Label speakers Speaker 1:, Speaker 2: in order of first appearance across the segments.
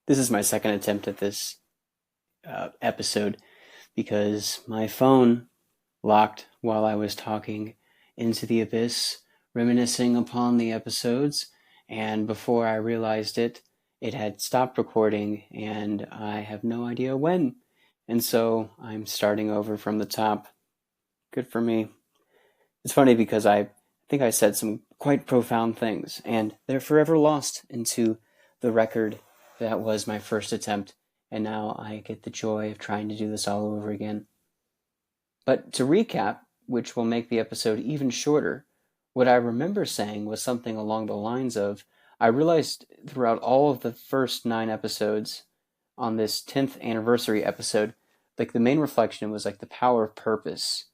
Speaker 1: This is my second attempt at this episode because my phone locked while I was talking into the abyss, reminiscing upon the episodes, and before I realized it, it had stopped recording, and I have no idea when. And so I'm starting over from the top. Good for me. It's funny because I think I said some quite profound things, and they're forever lost into the record that was my first attempt, and now I get the joy of trying to do this all over again. But to recap, which will make the episode even shorter, what I remember saying was something along the lines of I realized throughout all of the first 9 episodes on this 10th anniversary episode, like the main reflection was like the power of purpose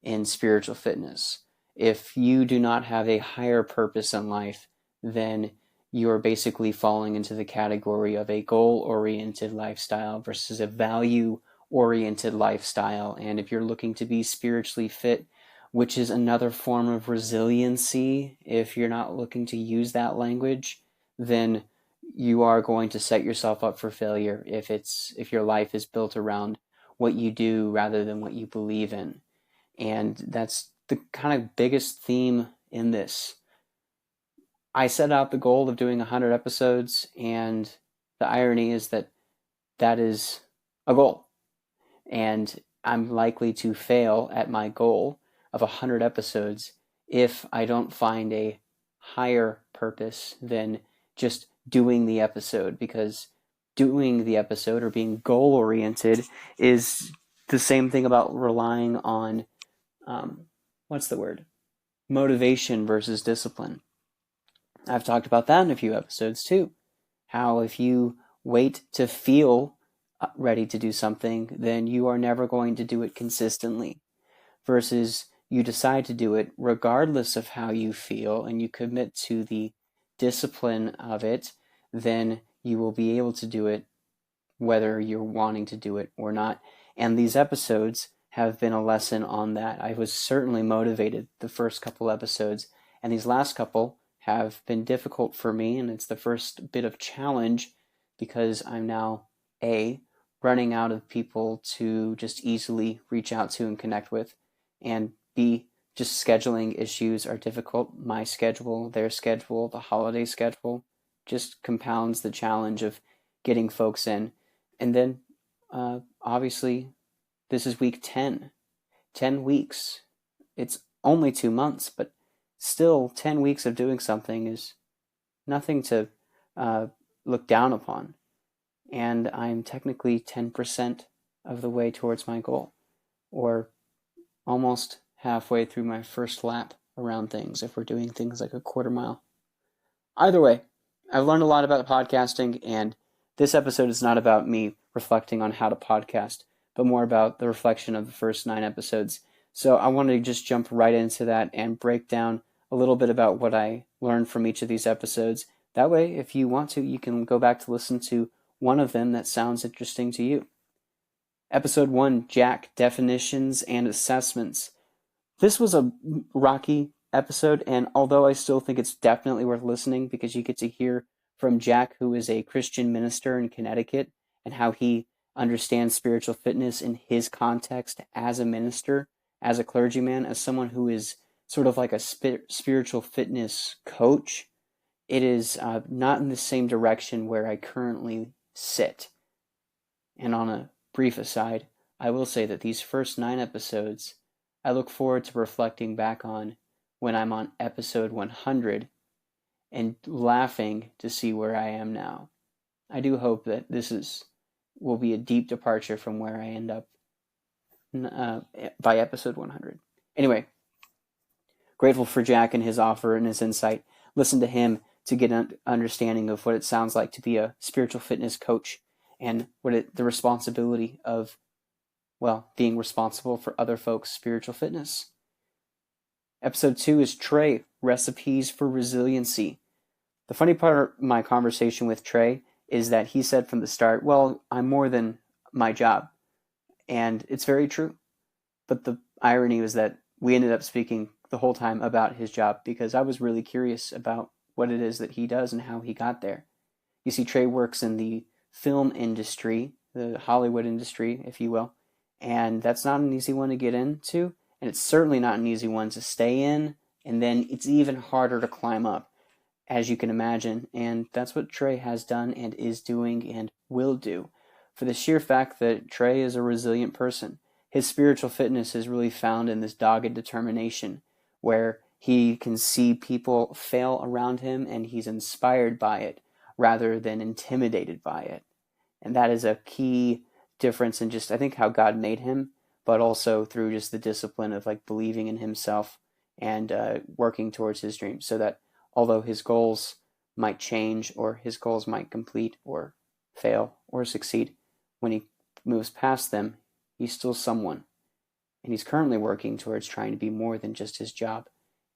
Speaker 1: in spiritual fitness. If you do not have a higher purpose in life, then you're basically falling into the category of a goal-oriented lifestyle versus a value-oriented lifestyle. And if you're looking to be spiritually fit, which is another form of resiliency, if you're not looking to use that language, then you are going to set yourself up for failure if your life is built around what you do rather than what you believe in. And that's the kind of biggest theme in this. I set out the goal of doing 100 episodes, and the irony is that that is a goal. And I'm likely to fail at my goal of 100 episodes if I don't find a higher purpose than just doing the episode, because doing the episode or being goal oriented is the same thing about relying on what's the word? Motivation versus discipline. I've talked about that in a few episodes too. How if you wait to feel ready to do something, then you are never going to do it consistently. Versus you decide to do it regardless of how you feel and you commit to the discipline of it, then you will be able to do it whether you're wanting to do it or not. And these episodes have been a lesson on that. I was certainly motivated the first couple episodes, and these last couple have been difficult for me, and it's the first bit of challenge because I'm now running out of people to just easily reach out to and connect with, and B, just scheduling issues are difficult. My schedule, their schedule, the holiday schedule just compounds the challenge of getting folks in. And then obviously this is week 10. 10 weeks. It's only 2 months, but still 10 weeks of doing something is nothing to look down upon. And I'm technically 10% of the way towards my goal, or almost halfway through my first lap around things if we're doing things like a quarter mile. Either way, I've learned a lot about podcasting, and this episode is not about me reflecting on how to podcast, but more about the reflection of the first 9 episodes. So I wanted to just jump right into that and break down a little bit about what I learned from each of these episodes. That way, if you want to, you can go back to listen to one of them that sounds interesting to you. Episode 1, Jack, Definitions and Assessments. This was a rocky episode, and although I still think it's definitely worth listening because you get to hear from Jack, who is a Christian minister in Connecticut, and how he understands spiritual fitness in his context as a minister, as a clergyman, as someone who is sort of like a spiritual fitness coach. It is not in the same direction where I currently sit. And on a brief aside, I will say that these first 9 episodes, I look forward to reflecting back on when I'm on episode 100 and laughing to see where I am now. I do hope that this will be a deep departure from where I end up by episode 100. Anyway, grateful for Jack and his offer and his insight. Listen to him to get an understanding of what it sounds like to be a spiritual fitness coach and the responsibility of, well, being responsible for other folks' spiritual fitness. Episode 2 is Trey, Recipes for Resiliency. The funny part of my conversation with Trey is that he said from the start, well, I'm more than my job. And it's very true. But the irony was that we ended up speaking the whole time about his job because I was really curious about what it is that he does and how he got there. You see, Trey works in the film industry, the Hollywood industry, if you will. And that's not an easy one to get into, and it's certainly not an easy one to stay in, and then it's even harder to climb up, as you can imagine. And that's what Trey has done and is doing and will do, for the sheer fact that Trey is a resilient person. His spiritual fitness is really found in this dogged determination, where he can see people fail around him and he's inspired by it rather than intimidated by it. And that is a key difference in just, I think, how God made him, but also through just the discipline of like believing in himself and working towards his dreams, so that although his goals might change or his goals might complete or fail or succeed, when he moves past them, he's still someone. And he's currently working towards trying to be more than just his job.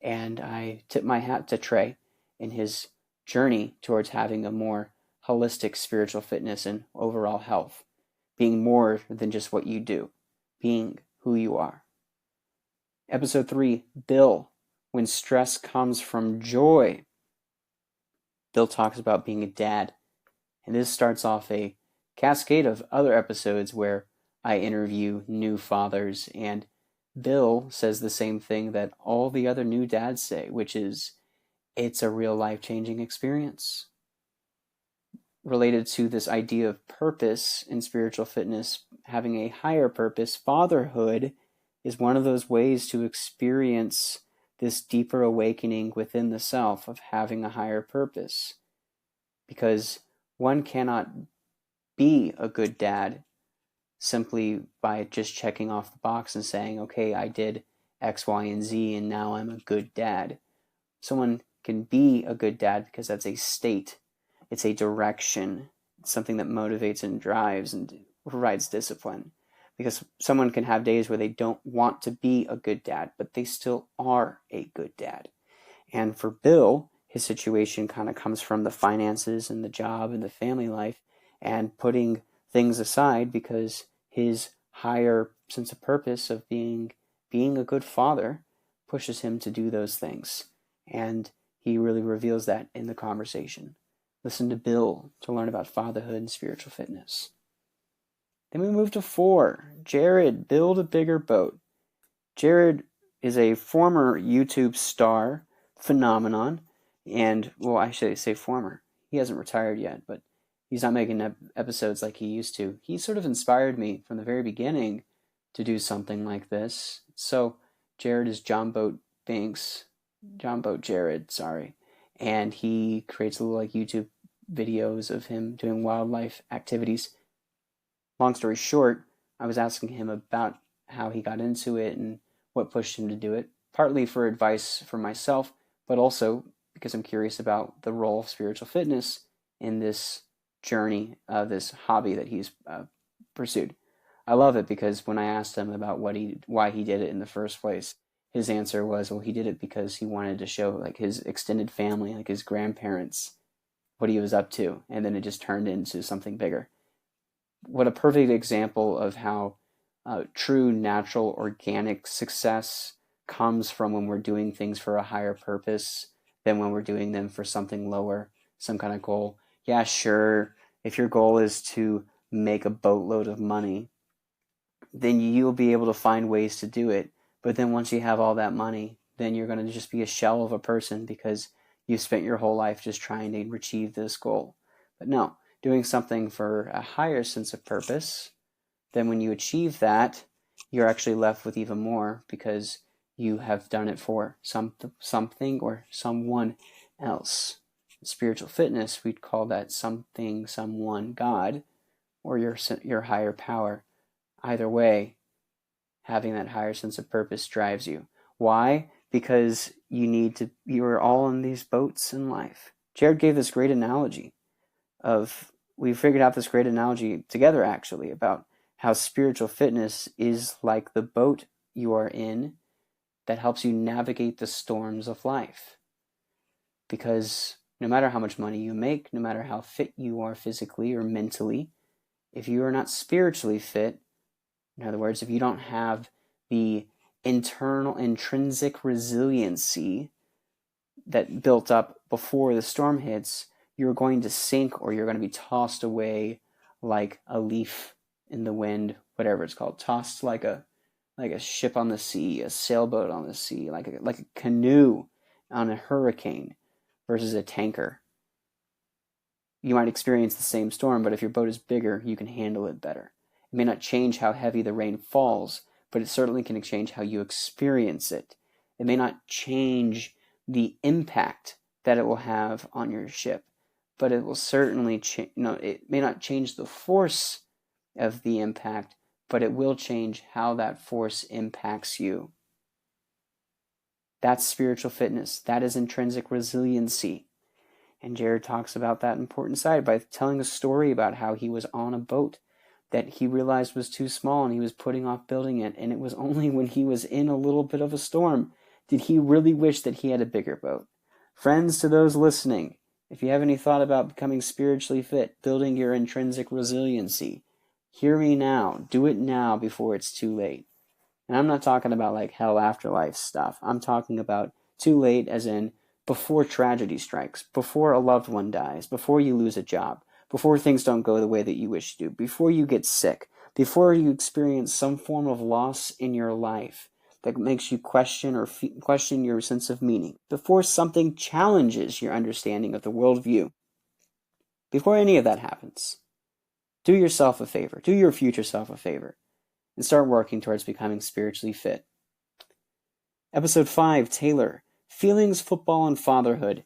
Speaker 1: And I tip my hat to Trey in his journey towards having a more holistic spiritual fitness and overall health, being more than just what you do, being who you are. Episode 3, Bill, when stress comes from joy. Bill talks about being a dad, and this starts off a cascade of other episodes where I interview new fathers, and Bill says the same thing that all the other new dads say, which is, it's a real life-changing experience. Related to this idea of purpose in spiritual fitness, having a higher purpose, fatherhood is one of those ways to experience this deeper awakening within the self of having a higher purpose. Because one cannot be a good dad simply by just checking off the box and saying, okay, I did X, Y, and Z, and now I'm a good dad. Someone can be a good dad because that's a state. It's a direction. It's something that motivates and drives and provides discipline. Because someone can have days where they don't want to be a good dad, but they still are a good dad. And for Bill, his situation kind of comes from the finances and the job and the family life, and putting things aside because his higher sense of purpose of being a good father pushes him to do those things. And he really reveals that in the conversation. Listen to Bill to learn about fatherhood and spiritual fitness. Then we move to 4. Jared, build a bigger boat. Jared is a former YouTube star phenomenon, and, well, I should say former. He hasn't retired yet, but he's not making episodes like he used to. He sort of inspired me from the very beginning to do something like this. So Jared is John Boat Jared, sorry. And he creates little like YouTube videos of him doing wildlife activities. Long story short, I was asking him about how he got into it and what pushed him to do it, partly for advice for myself, but also because I'm curious about the role of spiritual fitness in this journey, this hobby that he's pursued. I love it because when I asked him about why he did it in the first place, his answer was, well, he did it because he wanted to show like his extended family, like his grandparents, what he was up to, and then it just turned into something bigger. What a perfect example of how true, natural, organic success comes from when we're doing things for a higher purpose than when we're doing them for something lower, some kind of goal. Yeah, sure, if your goal is to make a boatload of money, then you'll be able to find ways to do it. But then once you have all that money, then you're going to just be a shell of a person because you've spent your whole life just trying to achieve this goal. But no, doing something for a higher sense of purpose, then when you achieve that, you're actually left with even more because you have done it for something or someone else. In spiritual fitness, we'd call that something, someone, God, or your higher power. Either way, having that higher sense of purpose drives you. Why? Because you are all in these boats in life. Jared gave this great analogy we figured out this great analogy together actually about how spiritual fitness is like the boat you are in that helps you navigate the storms of life. Because no matter how much money you make, no matter how fit you are physically or mentally, if you are not spiritually fit, in other words, if you don't have the internal intrinsic resiliency that built up before the storm hits, you're going to sink or you're going to be tossed away like a leaf in the wind, whatever it's called, tossed like a ship on the sea, a sailboat on the sea, like a canoe on a hurricane versus a tanker. You might experience the same storm, but if your boat is bigger, you can handle it better. It may not change how heavy the rain falls, but it certainly can change how you experience it. It may not change the impact that it will have on your ship, but it will certainly it may not change the force of the impact, but it will change how that force impacts you. That's spiritual fitness. That is intrinsic resiliency. And Jared talks about that important side by telling a story about how he was on a boat that he realized was too small and he was putting off building it. And it was only when he was in a little bit of a storm did he really wish that he had a bigger boat. Friends, to those listening, if you have any thought about becoming spiritually fit, building your intrinsic resiliency, hear me now. Do it now before it's too late. And I'm not talking about like hell afterlife stuff. I'm talking about too late as in before tragedy strikes, before a loved one dies, before you lose a job, before things don't go the way that you wish to, before you get sick, before you experience some form of loss in your life that makes you question or question your sense of meaning, before something challenges your understanding of the worldview. Before any of that happens, do yourself a favor, do your future self a favor, and start working towards becoming spiritually fit. Episode 5, Taylor, Feelings, Football, and Fatherhood.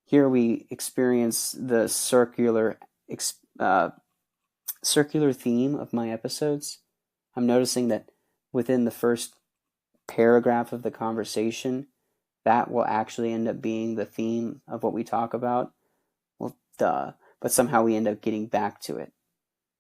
Speaker 1: Here we experience the circular theme of my episodes. I'm noticing that within the first paragraph of the conversation, that will actually end up being the theme of what we talk about. Well, duh. But somehow we end up getting back to it.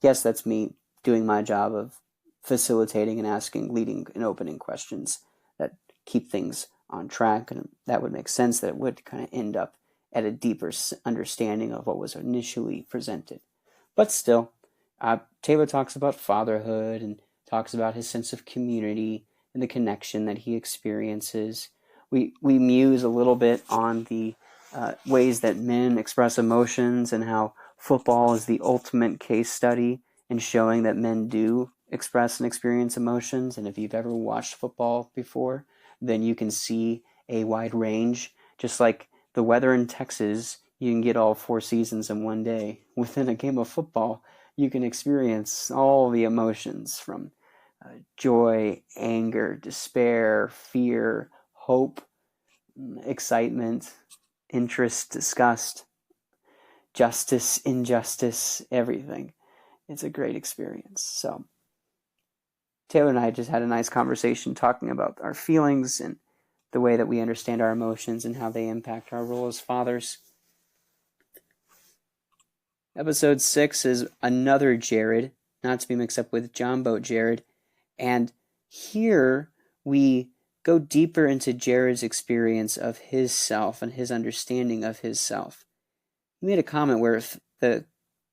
Speaker 1: Yes, that's me doing my job of facilitating and asking leading and opening questions that keep things on track, and that would make sense that it would kind of end up at a deeper understanding of what was initially presented. But still, Taylor talks about fatherhood and talks about his sense of community and the connection that he experiences. We muse a little bit on the ways that men express emotions and how football is the ultimate case study in showing that men do express and experience emotions. And if you've ever watched football before, then you can see a wide range. Just like the weather in Texas, you can get all 4 seasons in one day. Within a game of football, you can experience all the emotions from joy, anger, despair, fear, hope, excitement, interest, disgust, justice, injustice, everything. It's a great experience. So Taylor and I just had a nice conversation talking about our feelings and the way that we understand our emotions and how they impact our role as fathers. Episode 6 is another Jared, not to be mixed up with John Boat Jared. And here we go deeper into Jared's experience of his self and his understanding of his self. He made a comment where the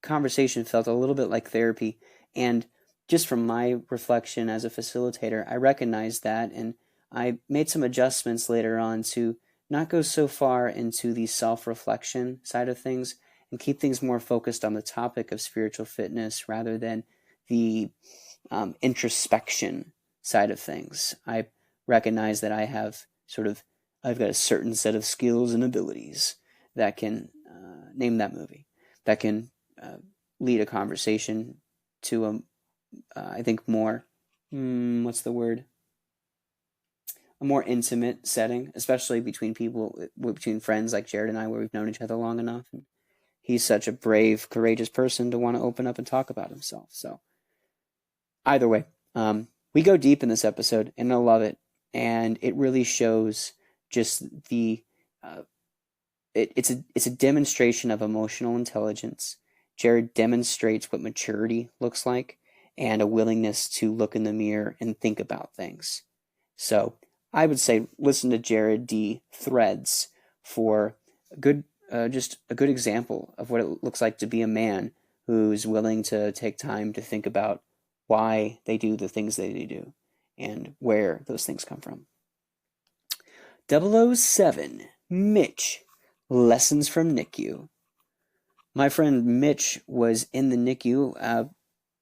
Speaker 1: conversation felt a little bit like therapy, and just from my reflection as a facilitator, I recognized that, and I made some adjustments later on to not go so far into the self-reflection side of things and keep things more focused on the topic of spiritual fitness rather than the introspection side of things. I recognize that I've got a certain set of skills and abilities that can, name that movie, that can lead a conversation to I think more, what's the word? A more intimate setting, especially between friends like Jared and I, where we've known each other long enough. And he's such a brave, courageous person to want to open up and talk about himself. So either way, we go deep in this episode, and I love it. And it really shows just it's a demonstration of emotional intelligence. Jared demonstrates what maturity looks like and a willingness to look in the mirror and think about things. So I would say listen to Jared D. Threads for just a good example of what it looks like to be a man who's willing to take time to think about why they do the things that they do and where those things come from. 007, Mitch, Lessons from NICU. My friend Mitch was in the NICU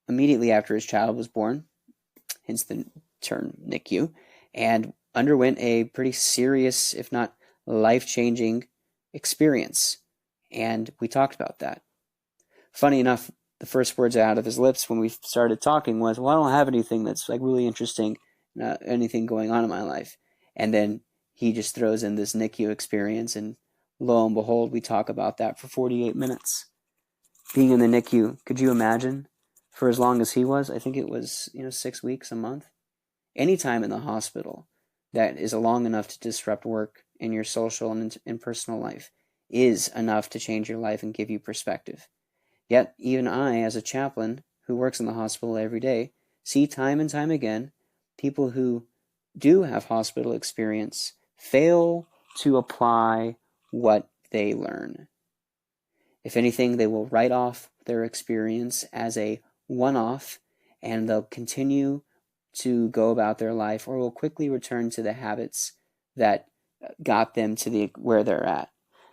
Speaker 1: immediately after his child was born, hence the term NICU, and underwent a pretty serious, if not life-changing experience. And we talked about that. Funny enough, the first words out of his lips when we started talking was, well, I don't have anything that's like really interesting, anything going on in my life. And then he just throws in this NICU experience, and lo and behold, we talk about that for 48 minutes. Being in the NICU, could you imagine? For as long as he was, I think it was, 6 weeks, a month. Any time in the hospital that is long enough to disrupt work in your social and personal life is enough to change your life and give you perspective. Yet, even I, as a chaplain who works in the hospital every day, see time and time again people who do have hospital experience fail to apply what they learn. If anything, they will write off their experience as a one-off, and they'll continue to go about their life, or will quickly return to the habits that got them to where they're at.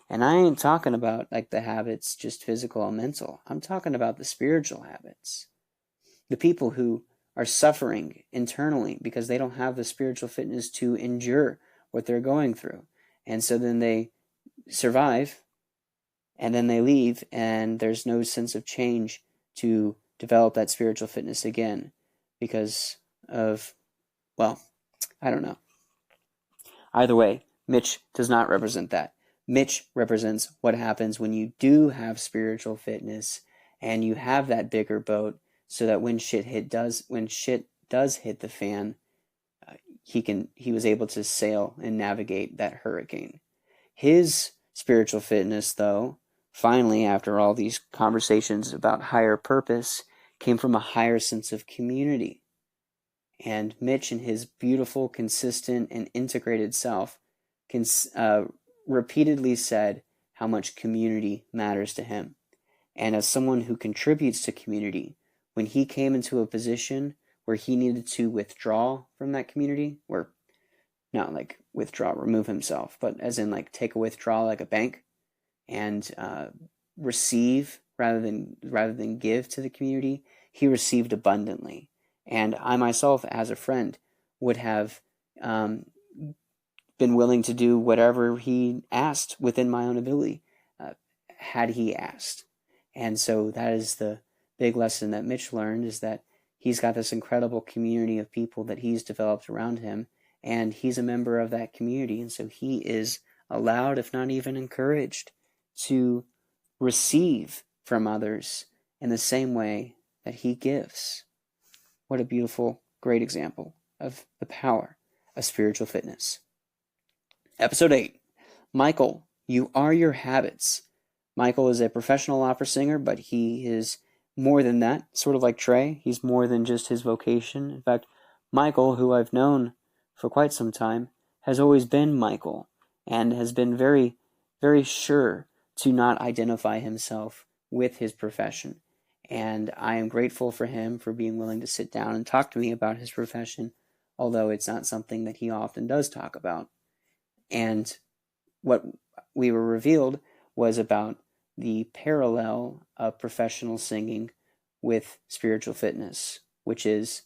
Speaker 1: And I ain't talking about like the habits just physical and mental. I'm talking about the spiritual habits. The people who are suffering internally because they don't have the spiritual fitness to endure what they're going through. And so then they survive, and then they leave, and there's no sense of change to develop that spiritual fitness again because of, well, I don't know. Either way, Mitch does not represent that. Mitch represents what happens when you do have spiritual fitness and you have that bigger boat, so that when shit does hit the fan, he was able to sail and navigate that hurricane. His spiritual fitness, though, finally, after all these conversations about higher purpose, came from a higher sense of community. And Mitch, in his beautiful, consistent, and integrated self, repeatedly said how much community matters to him. And as someone who contributes to community, when he came into a position where he needed to withdraw from that community, or not like withdraw, remove himself, but as in like take a withdrawal like a bank, and receive rather than give to the community, he received abundantly. And I myself, as a friend, would have been willing to do whatever he asked within my own ability, had he asked. And so that is the big lesson that Mitch learned, is that he's got this incredible community of people that he's developed around him, and he's a member of that community. And so he is allowed, if not even encouraged, to receive from others in the same way that he gives. What a beautiful, great example of the power of spiritual fitness. Episode 8, Michael, you are your habits. Michael is a professional opera singer, but he is more than that, sort of like Trey. He's more than just his vocation. In fact, Michael, who I've known for quite some time, has always been Michael, and has been very, very sure to not identify himself with his profession. And I am grateful for him for being willing to sit down and talk to me about his profession, although it's not something that he often does talk about. And what we were revealed was about the parallel of professional singing with spiritual fitness, which is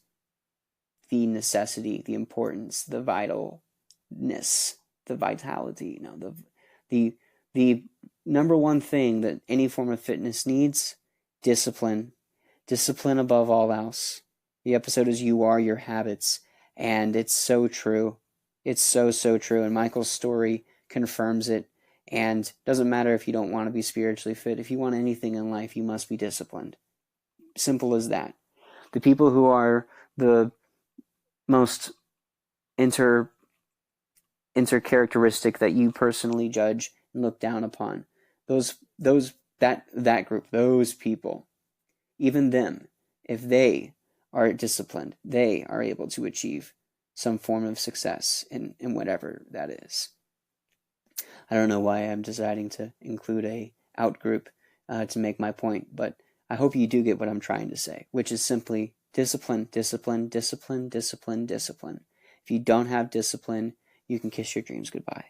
Speaker 1: the necessity, the importance, the vitalness, the vitality, the number one thing that any form of fitness needs: discipline. Discipline above all else. The episode is You Are Your Habits, and it's so true. It's so, so true, and Michael's story confirms it. And it doesn't matter if you don't want to be spiritually fit. If you want anything in life, you must be disciplined. Simple as that. The people who are the most intercharacteristic that you personally judge and look down upon, that group, those people, even them, if they are disciplined, they are able to achieve some form of success in whatever that is. I don't know why I'm deciding to include a out group to make my point, but I hope you do get what I'm trying to say, which is simply discipline, discipline, discipline, discipline, discipline. If you don't have discipline, you can kiss your dreams goodbye.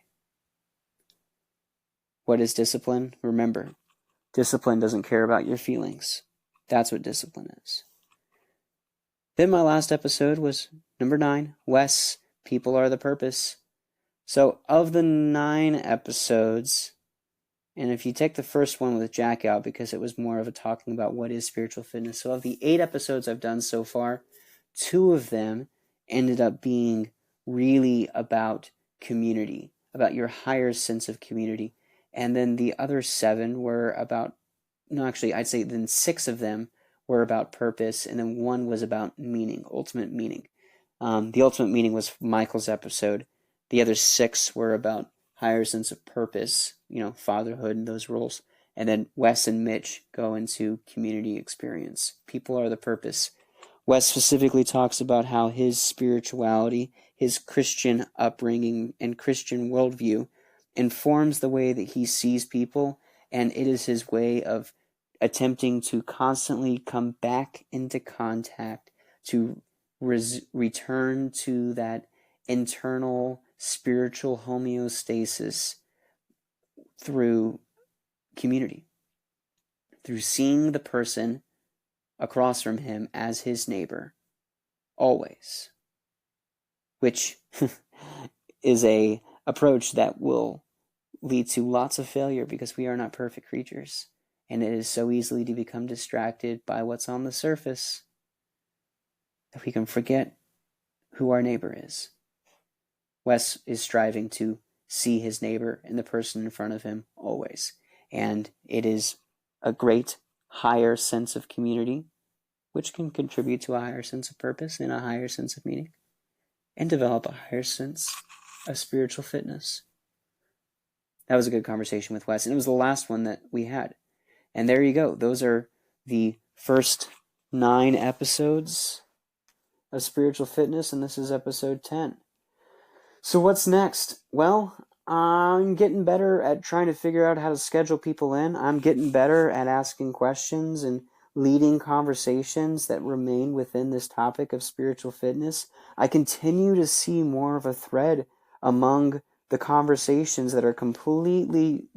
Speaker 1: What is discipline? Remember, Discipline doesn't care about your feelings. That's what discipline is. Then my last episode was number 9, Wes, People Are the Purpose. So of the 9 episodes, and if you take the first one with Jack out, because it was more of a talking about what is spiritual fitness. So of the 8 episodes I've done so far, 2 of them ended up being really about community, about your higher sense of community. And then the other 7 were about, no, actually, I'd say then 6 of them were about purpose, and then 1 was about meaning, ultimate meaning. The ultimate meaning was Michael's episode. The other 6 were about higher sense of purpose, fatherhood and those roles. And then Wes and Mitch go into community experience. People are the purpose. Wes specifically talks about how his spirituality, his Christian upbringing and Christian worldview informs the way that he sees people, and it is his way of attempting to constantly come back into contact, to return to that internal spiritual homeostasis through community, through seeing the person across from him as his neighbor, always, which is a approach that will lead to lots of failure because we are not perfect creatures, and it is so easily to become distracted by what's on the surface that we can forget who our neighbor is. Wes is striving to see his neighbor and the person in front of him always. And it is a great higher sense of community, which can contribute to a higher sense of purpose and a higher sense of meaning, and develop a higher sense of spiritual fitness. That was a good conversation with Wes, and it was the last one that we had. And there you go. Those are the first 9 episodes of Spiritual Fitness, and this is episode 10. So what's next? Well, I'm getting better at trying to figure out how to schedule people in. I'm getting better at asking questions and leading conversations that remain within this topic of spiritual fitness. I continue to see more of a thread among the conversations that are completely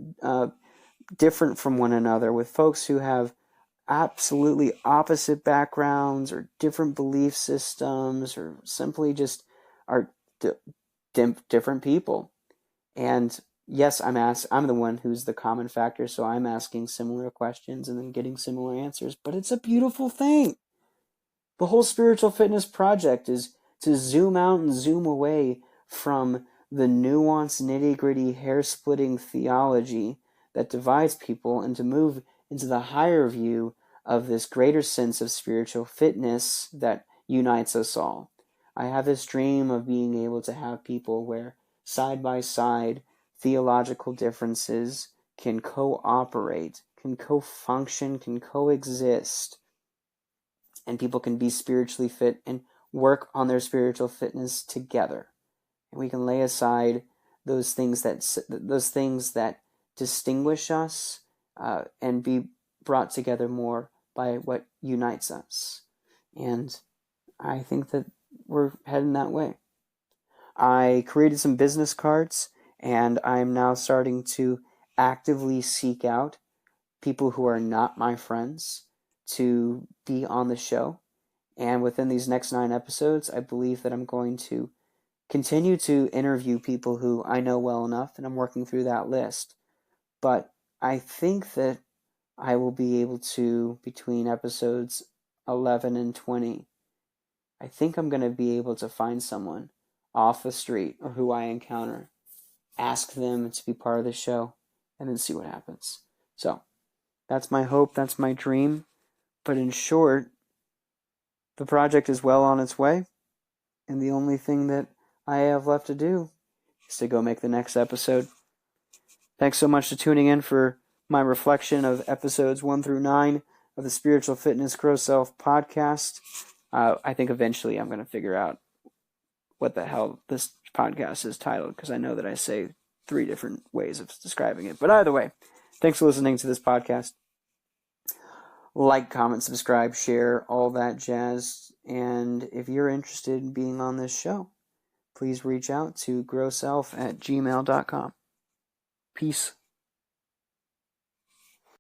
Speaker 1: different from one another, with folks who have absolutely opposite backgrounds or different belief systems, or simply just are different people. And yes, I'm the one who's the common factor, so I'm asking similar questions and then getting similar answers, but it's a beautiful thing. The whole spiritual fitness project is to zoom out and zoom away from the nuanced, nitty-gritty, hair-splitting theology that divides people, and to move into the higher view of this greater sense of spiritual fitness that unites us all. I have this dream of being able to have people where side by side theological differences can cooperate, can co-function, can coexist, and people can be spiritually fit and work on their spiritual fitness together. And we can lay aside those things that distinguish us and be brought together more by what unites us. And I think that we're heading that way. I created some business cards, and I'm now starting to actively seek out people who are not my friends to be on the show. And within these next 9 episodes, I believe that I'm going to continue to interview people who I know well enough, and I'm working through that list. But I think that I will be able to, between episodes 11 and 20, I think I'm going to be able to find someone off the street or who I encounter, ask them to be part of the show, and then see what happens. So that's my hope, that's my dream. But in short, the project is well on its way, and the only thing that I have left to do is to go make the next episode. Thanks so much for tuning in for my reflection of episodes 1 through 9 of the Spiritual Fitness Grow Self podcast. I think eventually I'm going to figure out what the hell this podcast is titled, because I know that I say 3 different ways of describing it. But either way, thanks for listening to this podcast. Like, comment, subscribe, share, all that jazz. And if you're interested in being on this show, please reach out to growself@gmail.com. Peace.